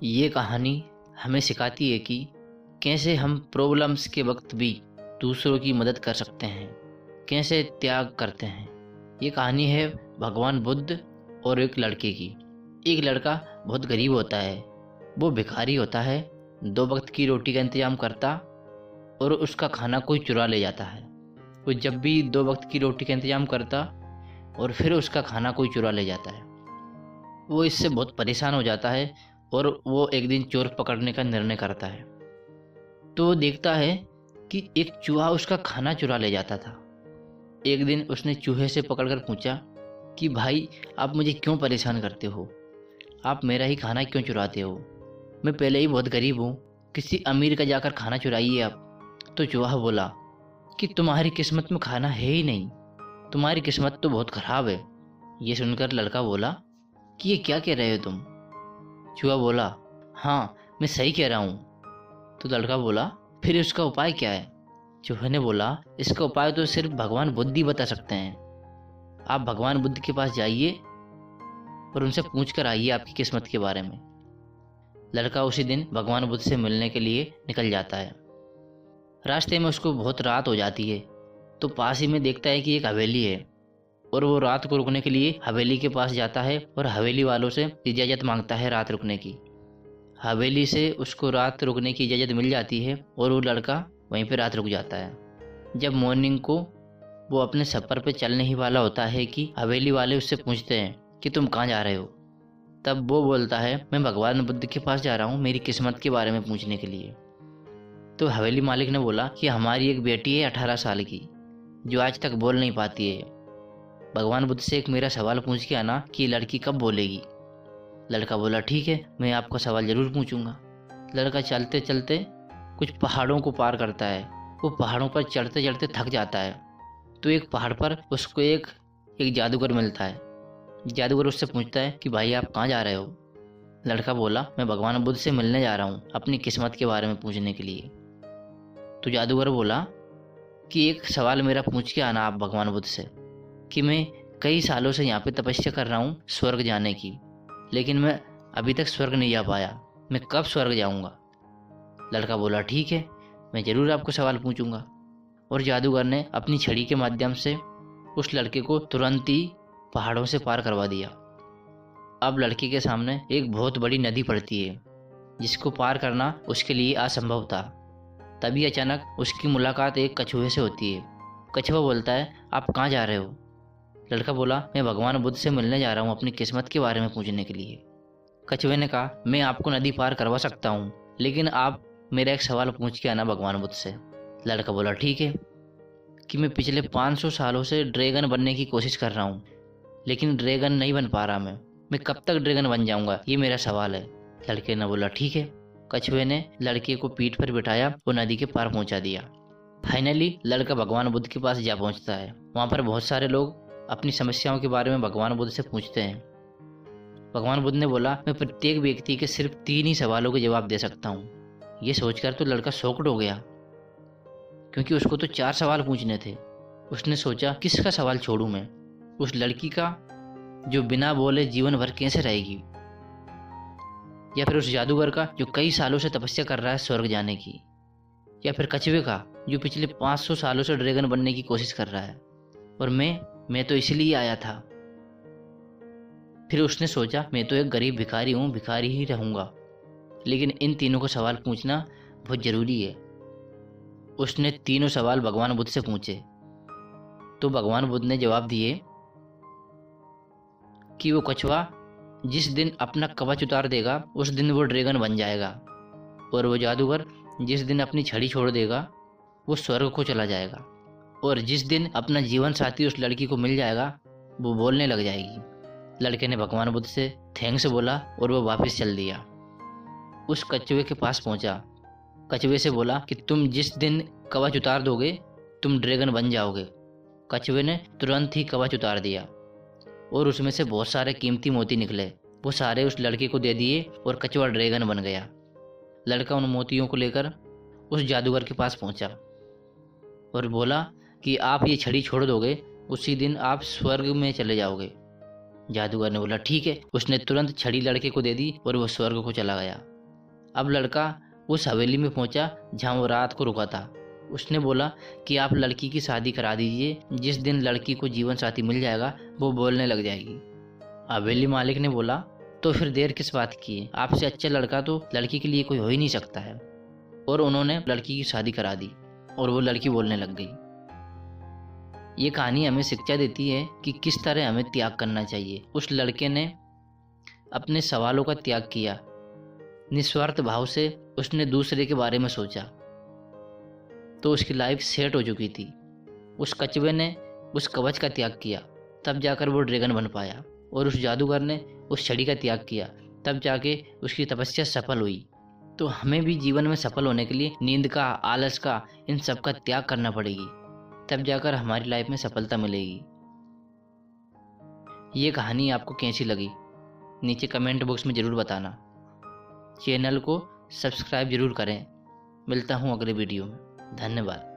ये कहानी हमें सिखाती है कि कैसे हम प्रॉब्लम्स के वक्त भी दूसरों की मदद कर सकते हैं, कैसे त्याग करते हैं। ये कहानी है भगवान बुद्ध और एक लड़के की। एक लड़का बहुत गरीब होता है, वो भिखारी होता है, 2 वक्त की रोटी का इंतज़ाम करता और उसका खाना कोई चुरा ले जाता है। वो जब भी 2 वक्त की रोटी का इंतज़ाम करता और फिर उसका खाना कोई चुरा ले जाता है। वो इससे बहुत परेशान हो जाता है और वो एक दिन चोर पकड़ने का निर्णय करता है। तो वो देखता है कि एक चूहा उसका खाना चुरा ले जाता था। एक दिन उसने चूहे से पकड़कर पूछा कि भाई, आप मुझे क्यों परेशान करते हो? आप मेरा ही खाना क्यों चुराते हो? मैं पहले ही बहुत गरीब हूँ, किसी अमीर का जाकर खाना चुराइए आप। तो चूहा बोला कि तुम्हारी किस्मत में खाना है ही नहीं, तुम्हारी किस्मत तो बहुत ख़राब है। ये सुनकर लड़का बोला कि ये क्या कह रहे हो तुम? चूहा बोला, हाँ मैं सही कह रहा हूँ। तो लड़का बोला, फिर इसका उपाय क्या है? चूहे ने बोला, इसका उपाय तो सिर्फ भगवान बुद्ध ही बता सकते हैं। आप भगवान बुद्ध के पास जाइए और उनसे पूछ कर आइए आपकी किस्मत के बारे में। लड़का उसी दिन भगवान बुद्ध से मिलने के लिए निकल जाता है। रास्ते में उसको बहुत रात हो जाती है, तो पास ही में देखता है कि एक हवेली है और वो रात को रुकने के लिए हवेली के पास जाता है और हवेली वालों से इजाज़त मांगता है रात रुकने की। हवेली से उसको रात रुकने की इजाज़त मिल जाती है और वो लड़का वहीं पर रात रुक जाता है। जब मॉर्निंग को वो अपने सफ़र पे चलने ही वाला होता है कि हवेली वाले उससे पूछते हैं कि तुम कहाँ जा रहे हो? तब वो बोलता है, मैं भगवान बुद्ध के पास जा रहा हूँ मेरी किस्मत के बारे में पूछने के लिए। तो हवेली मालिक ने बोला कि हमारी एक बेटी है 18 साल की, जो आज तक बोल नहीं पाती है। भगवान बुद्ध से एक मेरा सवाल पूछ के आना कि लड़की कब बोलेगी। लड़का बोला, ठीक है, मैं आपका सवाल ज़रूर पूछूंगा। लड़का चलते चलते कुछ पहाड़ों को पार करता है। वो पहाड़ों पर चढ़ते चढ़ते थक जाता है। तो एक पहाड़ पर उसको एक जादूगर मिलता है। जादूगर उससे पूछता है कि भाई, आप कहाँ जा रहे हो? लड़का बोला, मैं भगवान बुद्ध से मिलने जा रहा हूँ अपनी किस्मत के बारे में पूछने के लिए। तो जादूगर बोला कि एक सवाल मेरा पूछ के आना आप भगवान बुद्ध से कि मैं कई सालों से यहाँ पे तपस्या कर रहा हूँ स्वर्ग जाने की, लेकिन मैं अभी तक स्वर्ग नहीं जा पाया, मैं कब स्वर्ग जाऊँगा? लड़का बोला, ठीक है, मैं ज़रूर आपको सवाल पूछूंगा। और जादूगर ने अपनी छड़ी के माध्यम से उस लड़के को तुरंत ही पहाड़ों से पार करवा दिया। अब लड़के के सामने एक बहुत बड़ी नदी पड़ती है, जिसको पार करना उसके लिए असंभव था। तभी अचानक उसकी मुलाकात एक कछुए से होती है। कछुआ बोलता है, आप कहाँ जा रहे हो? लड़का बोला, मैं भगवान बुद्ध से मिलने जा रहा हूँ अपनी किस्मत के बारे में पूछने के लिए। कछुए ने कहा, मैं आपको नदी पार करवा सकता हूँ, लेकिन आप मेरा एक सवाल पूछ के आना भगवान बुद्ध से। लड़का बोला, ठीक है, कि मैं पिछले 500 सालों से ड्रैगन बनने की कोशिश कर रहा हूँ, लेकिन ड्रैगन नहीं बन पा रहा मैं कब तक ड्रैगन बन जाऊँगा, ये मेरा सवाल है। लड़के ने बोला, ठीक है। कछुए ने लड़के को पीठ पर बिठाया और नदी के पार पहुँचा दिया। फाइनली लड़का भगवान बुद्ध के पास जा पहुँचता है। वहाँ पर बहुत सारे लोग अपनी समस्याओं के बारे में भगवान बुद्ध से पूछते हैं। भगवान बुद्ध ने बोला, मैं प्रत्येक व्यक्ति के सिर्फ 3 ही सवालों के जवाब दे सकता हूँ। ये सोचकर तो लड़का शॉक्ड हो गया, क्योंकि उसको तो 4 सवाल पूछने थे। उसने सोचा, किसका सवाल छोड़ूं मैं? उस लड़की का जो बिना बोले जीवन भर कैसे रहेगी, या फिर उस जादूगर का जो कई सालों से तपस्या कर रहा है स्वर्ग जाने की, या फिर कछुए का जो पिछले 500 सालों से ड्रैगन बनने की कोशिश कर रहा है। और मैं तो इसलिए आया था। फिर उसने सोचा, मैं तो एक गरीब भिखारी हूँ, भिखारी ही रहूँगा, लेकिन इन तीनों को सवाल पूछना बहुत ज़रूरी है। उसने तीनों सवाल भगवान बुद्ध से पूछे। तो भगवान बुद्ध ने जवाब दिए कि वो कछुआ जिस दिन अपना कवच उतार देगा उस दिन वो ड्रैगन बन जाएगा, और वो जादूगर जिस दिन अपनी छड़ी छोड़ देगा वो स्वर्ग को चला जाएगा, और जिस दिन अपना जीवन साथी उस लड़की को मिल जाएगा वो बोलने लग जाएगी। लड़के ने भगवान बुद्ध से थैंक्स बोला और वो वापस चल दिया। उस कछुए के पास पहुंचा। कछुए से बोला कि तुम जिस दिन कवच उतार दोगे तुम ड्रैगन बन जाओगे। कछुए ने तुरंत ही कवच उतार दिया और उसमें से बहुत सारे कीमती मोती निकले। वो सारे उस लड़के को दे दिए और कछुआ ड्रैगन बन गया। लड़का उन मोतियों को लेकर उस जादूगर के पास पहुंचा और बोला कि आप ये छड़ी छोड़ दोगे उसी दिन आप स्वर्ग में चले जाओगे। जादूगर ने बोला, ठीक है। उसने तुरंत छड़ी लड़के को दे दी और वो स्वर्ग को चला गया। अब लड़का उस हवेली में पहुंचा जहां वो रात को रुका था। उसने बोला कि आप लड़की की शादी करा दीजिए, जिस दिन लड़की को जीवन साथी मिल जाएगा वो बोलने लग जाएगी। हवेली मालिक ने बोला, तो फिर देर किस बात की है, आपसे अच्छा लड़का तो लड़की के लिए कोई हो ही नहीं सकता है। और उन्होंने लड़की की शादी करा दी और वो लड़की बोलने लग गई। ये कहानी हमें शिक्षा देती है कि किस तरह हमें त्याग करना चाहिए। उस लड़के ने अपने सवालों का त्याग किया, निस्वार्थ भाव से उसने दूसरे के बारे में सोचा, तो उसकी लाइफ सेट हो चुकी थी। उस कछुए ने उस कवच का त्याग किया, तब जाकर वो ड्रैगन बन पाया। और उस जादूगर ने उस छड़ी का त्याग किया, तब जाके उसकी तपस्या सफल हुई। तो हमें भी जीवन में सफल होने के लिए नींद का, आलस का, इन सब का त्याग करना पड़ेगी, तब जाकर हमारी लाइफ में सफलता मिलेगी। ये कहानी आपको कैसी लगी नीचे कमेंट बॉक्स में ज़रूर बताना। चैनल को सब्सक्राइब जरूर करें। मिलता हूँ अगले वीडियो में। धन्यवाद।